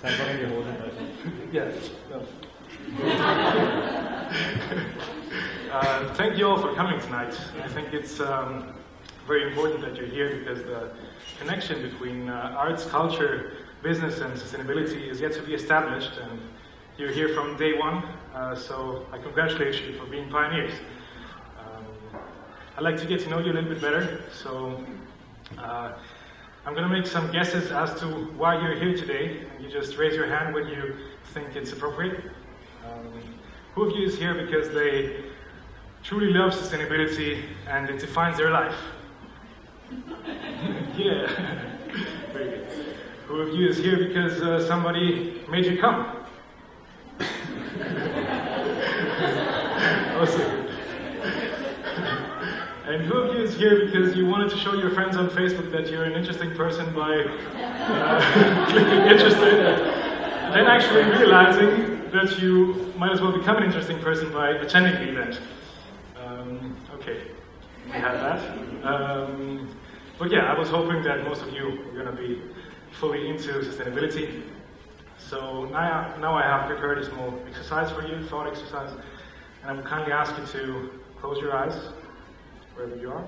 Yeah. No. Thank you all for coming tonight. I think it's very important that you're here because the connection between arts, culture, business and sustainability is yet to be established, and you're here from day one, so I congratulate you for being pioneers. I'd like to get to know you a little bit better, so I'm going to make some guesses as to why you're here today, and you just raise your hand when you think it's appropriate. Who of you is here because they truly love sustainability and it defines their life? Yeah, very good. Who of you is here because somebody made you come? Awesome. And who of you is here because you wanted to show your friends on Facebook that you're an interesting person by clicking interested, and then actually realizing that you might as well become an interesting person by attending the event? Okay, we had that. But yeah, I was hoping that most of you were going to be fully into sustainability. So now I have prepared a small exercise for you, thought exercise, and I would kindly ask you to close your eyes, wherever you are.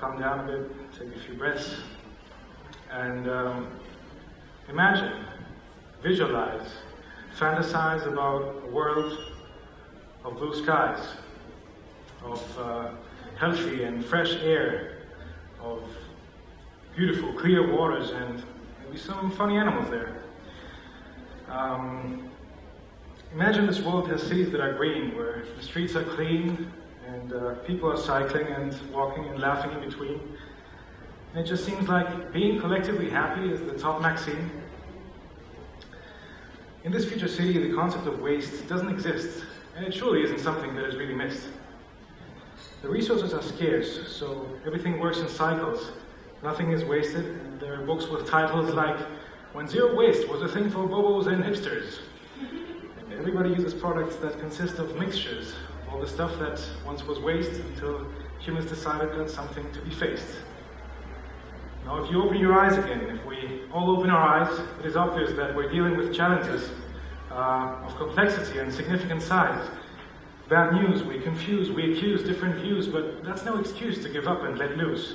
Calm down a bit, take a few breaths, and imagine, visualize, fantasize about a world of blue skies, of healthy and fresh air, of beautiful, clear waters, and maybe some funny animals there. Imagine this world has cities that are green, where the streets are clean, and people are cycling and walking and laughing in between. And it just seems like being collectively happy is the top maxim. In this future city, the concept of waste doesn't exist, and it surely isn't something that is really missed. The resources are scarce, so everything works in cycles. Nothing is wasted, and there are books with titles like "When Zero Waste Was a Thing for Bobos and Hipsters." And everybody uses products that consist of mixtures, all the stuff that once was waste until humans decided that's something to be faced. Now, if you open your eyes again, if we all open our eyes, it is obvious that we're dealing with challenges of complexity and significant size. Bad news, we confuse, we accuse different views, but that's no excuse to give up and let loose.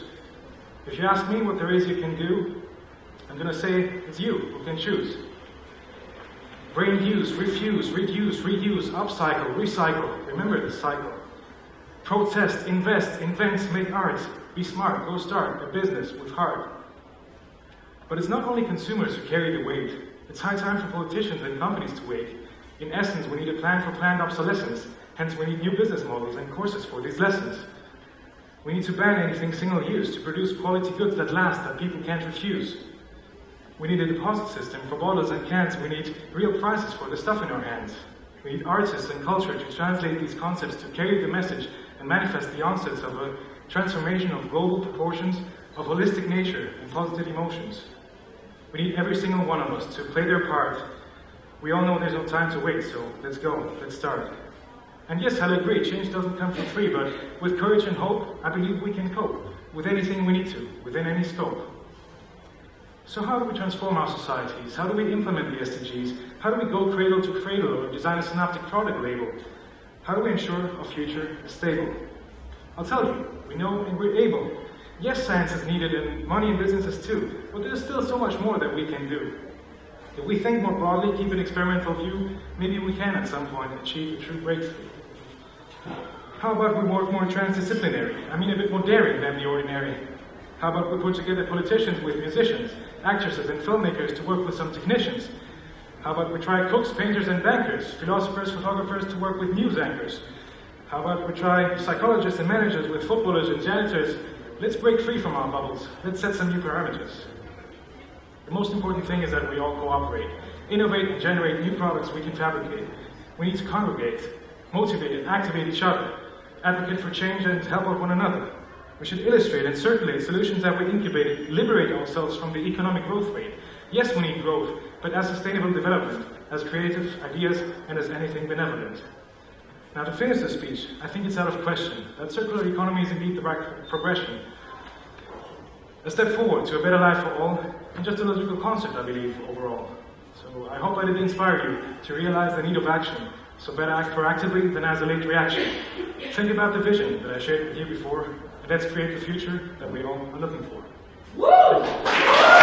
If you ask me what there is you can do, I'm going to say it's you who can choose. Brain use, refuse, reduce, reuse, upcycle, recycle. Remember this cycle. Protest, invest, invent, make art. Be smart, go start a business with heart. But it's not only consumers who carry the weight. It's high time for politicians and companies to wake. In essence, we need a plan for planned obsolescence. Hence, we need new business models and courses for these lessons. We need to ban anything single-use to produce quality goods that last, that people can't refuse. We need a deposit system for bottles and cans. We need real prices for the stuff in our hands. We need artists and culture to translate these concepts, to carry the message and manifest the onsets of a transformation of global proportions, of holistic nature and positive emotions. We need every single one of us to play their part. We all know there's no time to wait, so let's go, let's start. And yes, I'll agree, change doesn't come for free, but with courage and hope, I believe we can cope with anything we need to, within any scope. So how do we transform our societies? How do we implement the SDGs? How do we go cradle to cradle or design a synaptic product label? How do we ensure a future is stable? I'll tell you, we know and we're able. Yes, science is needed and money and businesses too, but there's still so much more that we can do. If we think more broadly, keep an experimental view, maybe we can at some point achieve a true breakthrough. How about we work more transdisciplinary? I mean a bit more daring than the ordinary. How about we put together politicians with musicians, actresses and filmmakers to work with some technicians? How about we try cooks, painters and bankers, philosophers, photographers to work with news anchors? How about we try psychologists and managers with footballers and janitors? Let's break free from our bubbles. Let's set some new parameters. The most important thing is that we all cooperate, innovate and generate new products we can fabricate. We need to congregate, motivate and activate each other, advocate for change and help out one another. We should illustrate and circulate solutions that will incubate, liberate ourselves from the economic growth rate. Yes, we need growth, but as sustainable development, as creative ideas, and as anything benevolent. Now, to finish the speech, I think it's out of question that circular economy is indeed the right progression. a step forward to a better life for all, and just a logical concept, I believe, overall. So I hope I did inspire you to realize the need of action, so better act proactively than as a late reaction. Think about the vision that I shared with you before, and let's create the future that we all are looking for. Woo!